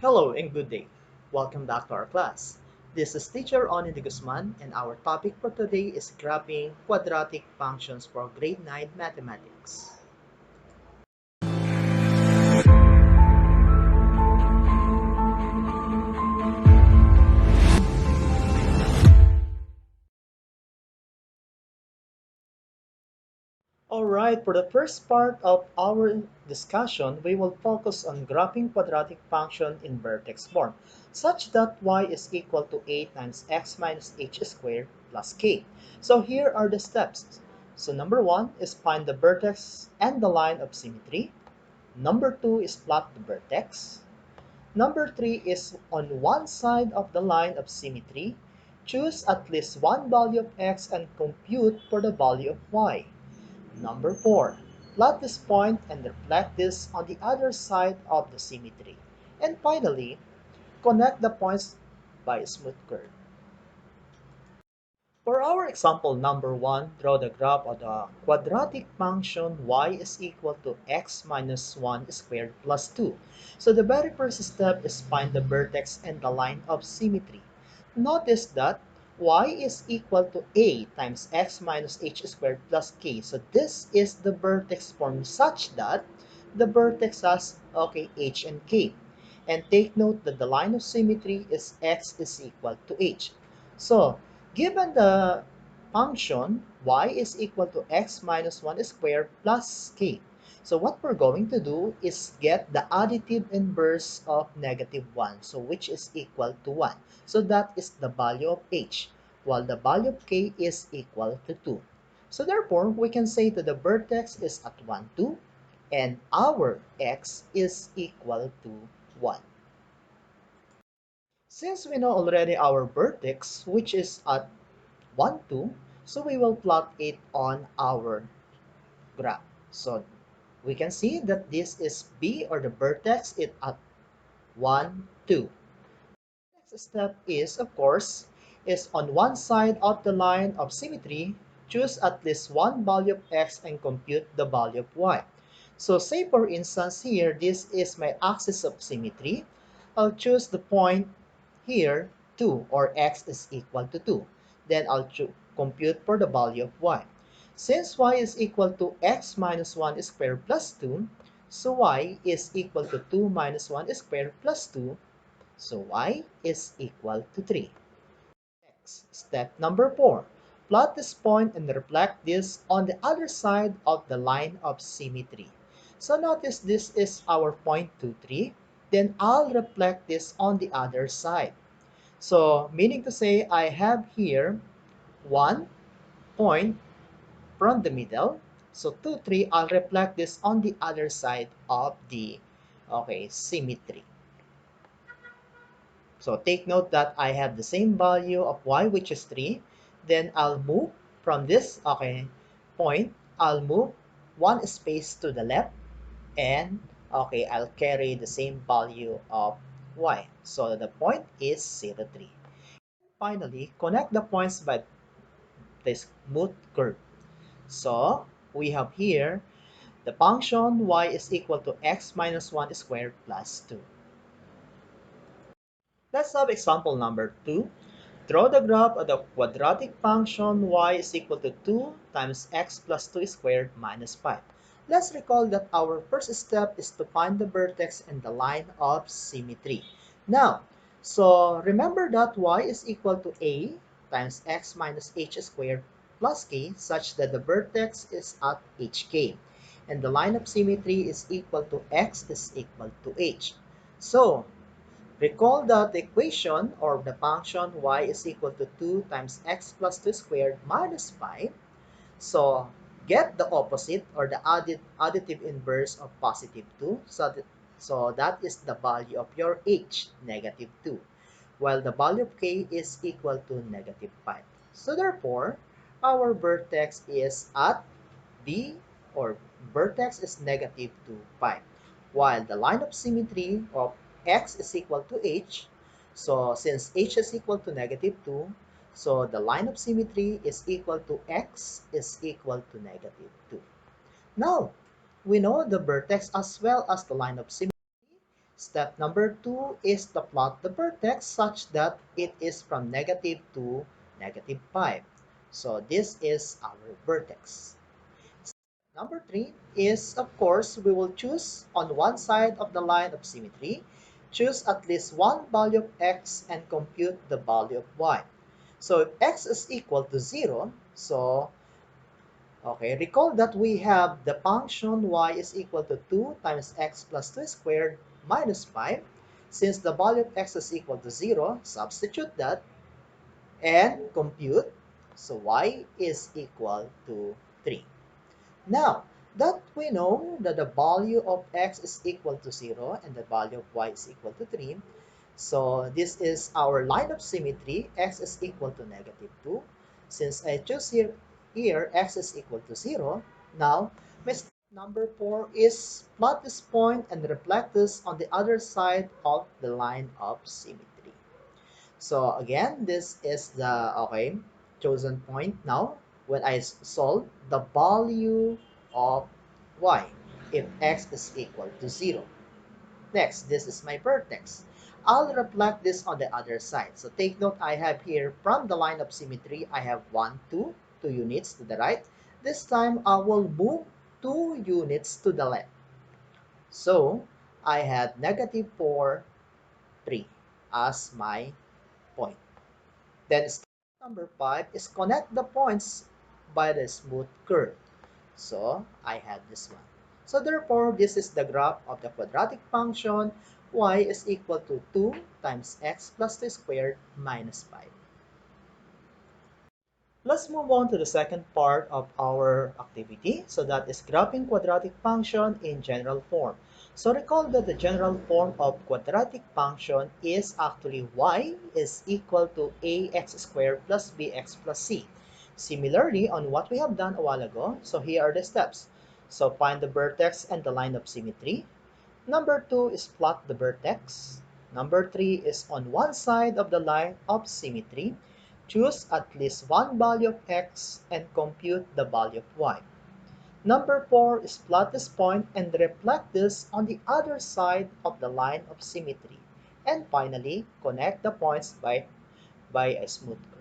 Hello and good day. Welcome back to our class. This is teacher Oni de Guzman and our topic for today is graphing quadratic functions for grade 9 mathematics. Alright, for the first part of our discussion, we will focus on graphing quadratic function in vertex form, such that y is equal to a times x minus h squared plus k. So here are the steps. So number 1 is find the vertex and the line of symmetry. Number 2 is plot the vertex. Number 3 is on one side of the line of symmetry, choose at least one value of x and compute for the value of y. Number 4. Plot this point and reflect this on the other side of the symmetry. And finally, connect the points by a smooth curve. For our example number 1, draw the graph of the quadratic function y is equal to x minus 1 squared plus 2. So the very first step is find the vertex and the line of symmetry. Notice that y is equal to a times x minus h squared plus k. So this is the vertex form such that the vertex has, h and k. And take note that the line of symmetry is x is equal to h. So given the function y is equal to x minus 1 squared plus k. So what we're going to do is get the additive inverse of negative 1, so which is equal to 1. So that is the value of h, while the value of k is equal to 2. So therefore, we can say that the vertex is at 1, 2, and our x is equal to 1. Since we know already our vertex, which is at 1, 2, so we will plot it on our graph. So we can see that this is B, or the vertex is at 1, 2. Next step is, of course, is on one side of the line of symmetry, choose at least one value of x and compute the value of y. So say for instance here, this is my axis of symmetry. I'll choose the point here 2, or x is equal to 2. Then I'll compute for the value of y. Since y is equal to x minus 1 squared plus 2, so y is equal to 2 minus 1 squared plus 2, so y is equal to 3. Next, step number 4. Plot this point and reflect this on the other side of the line of symmetry. So notice this is our point 2, 3. Then I'll reflect this on the other side. So meaning to say I have here 1 point from the middle. So 2, 3, I'll reflect this on the other side of the symmetry. So take note that I have the same value of y, which is 3. Then I'll move from this point. I'll move one space to the left, and I'll carry the same value of y. So the point is 0, 3. Finally, connect the points by this smooth curve. So we have here the function y is equal to x minus 1 squared plus 2. Let's have example number 2. Draw the graph of the quadratic function y is equal to 2 times x plus 2 squared minus 5. Let's recall that our first step is to find the vertex and the line of symmetry. Now, so remember that y is equal to a times x minus h squared plus k, such that the vertex is at hk. And the line of symmetry is equal to x is equal to h. So, recall that the equation or the function y is equal to 2 times x plus 2 squared minus 5. So get the opposite or the additive inverse of positive 2. So that is the value of your h, negative 2, while the value of k is equal to negative 5. So therefore, our vertex is at B, or vertex is negative 2, 5. While the line of symmetry of x is equal to h, so since h is equal to negative 2, so the line of symmetry is equal to x is equal to negative 2. Now, we know the vertex as well as the line of symmetry. Step number 2 is to plot the vertex such that it is from negative to negative 5. So this is our vertex. Number 3 is, of course, we will choose on one side of the line of symmetry, choose at least one value of x and compute the value of y. So if x is equal to 0, so, okay, recall that we have the function y is equal to 2 times x plus 2 squared minus 5. Since the value of x is equal to 0, substitute that and compute. So y is equal to 3. Now, that we know that the value of x is equal to 0 and the value of y is equal to 3, so this is our line of symmetry. X is equal to negative 2. Since I choose here x is equal to 0, now my step number 4 is plot this point and reflect this on the other side of the line of symmetry. So again, this is the chosen point now when I solve the value of y if x is equal to 0. Next, this is my vertex. I'll reflect this on the other side. So take note, I have here from the line of symmetry, I have 1, 2, 2 units to the right. This time, I will move 2 units to the left. So I have negative 4, 3 as my point. Then step number 5 is connect the points by the smooth curve. So I have this one. So therefore, this is the graph of the quadratic function y is equal to 2 times x plus 2 squared minus 5. Let's move on to the second part of our activity. So that is graphing quadratic function in general form. So recall that the general form of quadratic function is actually y is equal to ax squared plus bx plus c. Similarly, on what we have done a while ago, so here are the steps. So find the vertex and the line of symmetry. Number 2 is plot the vertex. Number 3 is on one side of the line of symmetry, choose at least one value of x and compute the value of y. Number 4 is plot this point and reflect this on the other side of the line of symmetry. And finally, connect the points by a smooth curve.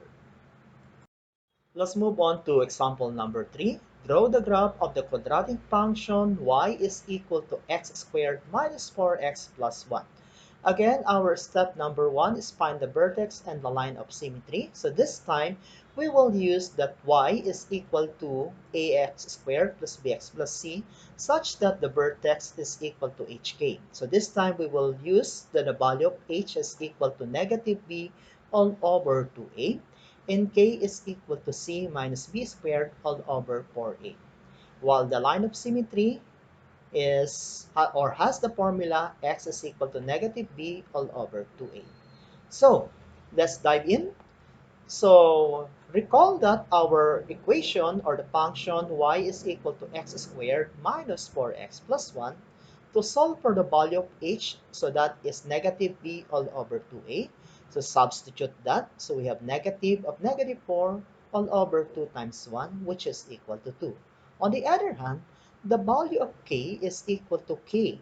Let's move on to example number 3. Draw the graph of the quadratic function y is equal to x squared minus 4x plus 1. Again, our step number 1 is find the vertex and the line of symmetry. So this time, we will use that y is equal to ax squared plus bx plus c such that the vertex is equal to hk. So this time, we will use the value of h is equal to negative b all over 2a and k is equal to c minus b squared all over 4a. While the line of symmetry is or has the formula x is equal to negative b all over 2a. So let's dive in. So recall that our equation or the function y is equal to x squared minus 4x plus 1 to solve for the value of h, so that is negative b all over 2a. So substitute that. So we have negative of negative 4 all over 2 times 1, which is equal to 2. On the other hand, the value of k is equal to k,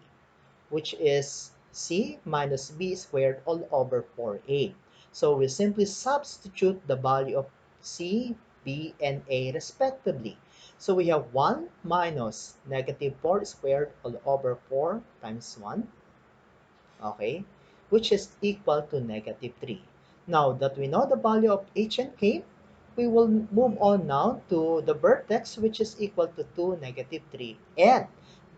which is c minus b squared all over 4a. So we simply substitute the value of c, b, and a respectively. So we have 1 minus negative 4 squared all over 4 times 1, okay, which is equal to negative 3. Now that we know the value of h and k, we will move on now to the vertex, which is equal to 2, negative 3, and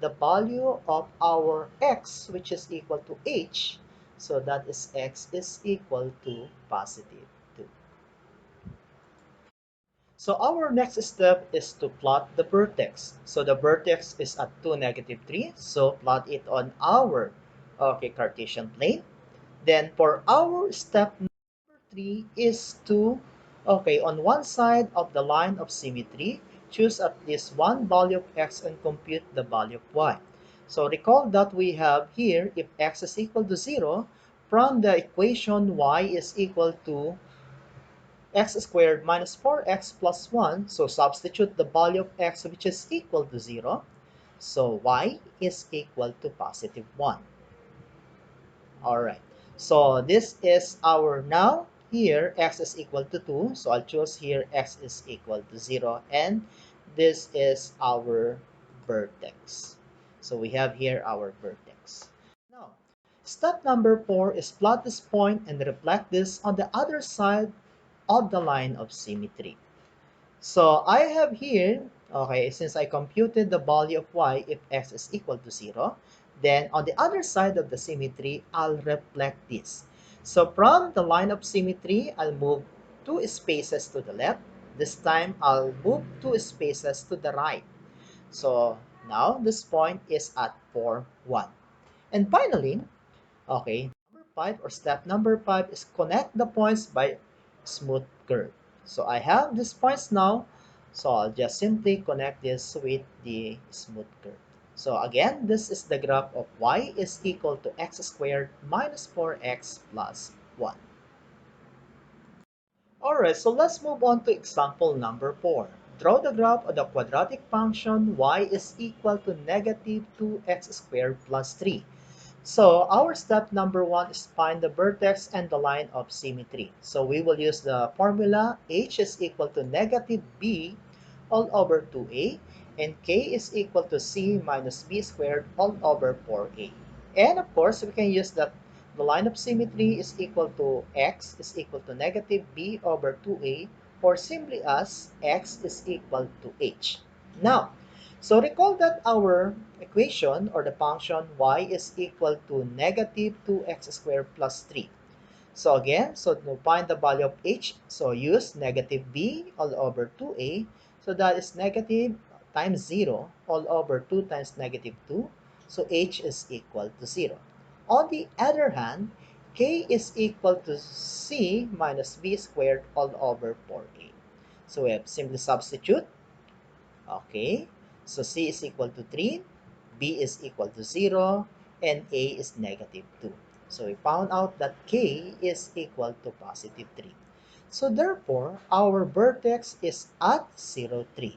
the value of our x, which is equal to h, so that is x is equal to positive 2. So our next step is to plot the vertex. So the vertex is at 2, negative 3, so plot it on our Cartesian plane. Then for our step number 3 is to, on one side of the line of symmetry, choose at least one value of x and compute the value of y. So recall that we have here, if x is equal to 0, from the equation y is equal to x squared minus 4x plus 1, so substitute the value of x which is equal to 0, so y is equal to positive 1. Alright, so this is our now here x is equal to 2. So I'll choose here x is equal to 0. And this is our vertex. So we have here our vertex. Now, step number 4 is plot this point and reflect this on the other side of the line of symmetry. So I have here, okay, since I computed the value of y if x is equal to 0, then on the other side of the symmetry, I'll reflect this. So from the line of symmetry, I'll move 2 spaces to the left. This time, I'll move 2 spaces to the right. So now this point is at 4, 1. And finally, okay, number 5 or step number 5 is connect the points by smooth curve. So I have these points now, so I'll just simply connect this with the smooth curve. So again, this is the graph of y is equal to x squared minus 4x plus 1. Alright, so let's move on to example number 4. Draw the graph of the quadratic function y is equal to negative 2x squared plus 3. So our step number 1 is find the vertex and the line of symmetry. So we will use the formula h is equal to negative b all over 2a and k is equal to c minus b squared all over 4a. And of course, we can use that the line of symmetry is equal to x is equal to negative b over 2a or simply as x is equal to h. Now, so recall that our equation or the function y is equal to negative 2x squared plus 3. So again, so to find the value of h, so use negative b all over 2a. So that is negative times 0 all over 2 times negative 2. So h is equal to 0. On the other hand, k is equal to c minus b squared all over 4a. So we have simply substitute. Okay, so c is equal to 3, b is equal to 0, and a is negative 2. So we found out that k is equal to positive 3. So therefore, our vertex is at 0, 3.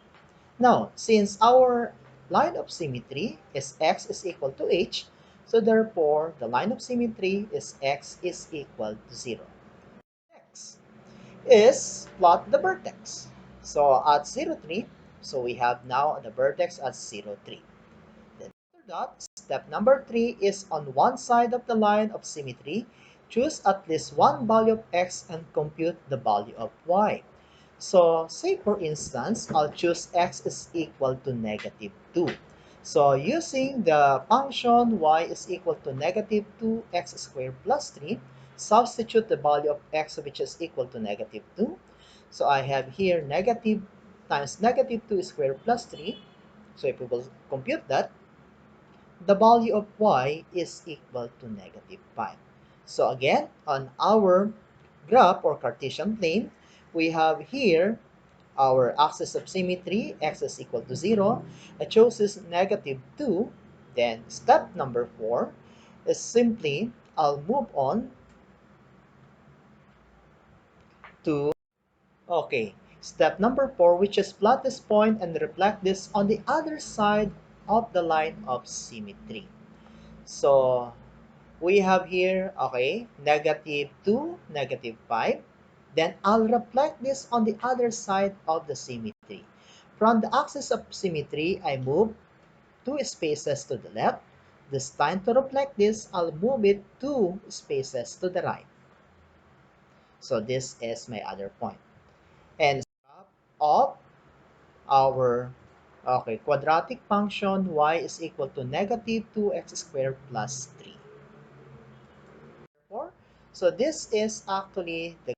Now, since our line of symmetry is x is equal to h, so therefore, the line of symmetry is x is equal to 0. Next is plot the vertex. So at 0, 3, so we have now the vertex at 0, 3. Then after that, step number 3 is on one side of the line of symmetry, choose at least one value of x and compute the value of y. So say for instance, I'll choose x is equal to negative 2. So using the function y is equal to negative 2x squared plus 3, substitute the value of x which is equal to negative 2. So I have here negative times negative 2 squared plus 3. So if we will compute that, the value of y is equal to negative 5. So again, on our graph or Cartesian plane, we have here our axis of symmetry, x is equal to 0. I chose this negative 2. Then step number 4 is simply, I'll move on to, okay, step number 4, which is plot this point and reflect this on the other side of the line of symmetry. So we have here, okay, negative 2, negative 5. Then I'll reflect this on the other side of the symmetry. From the axis of symmetry, I move 2 spaces to the left. This time to reflect this, I'll move it 2 spaces to the right. So this is my other point. And graph of our quadratic function y is equal to negative 2x squared plus 3. So this is actually the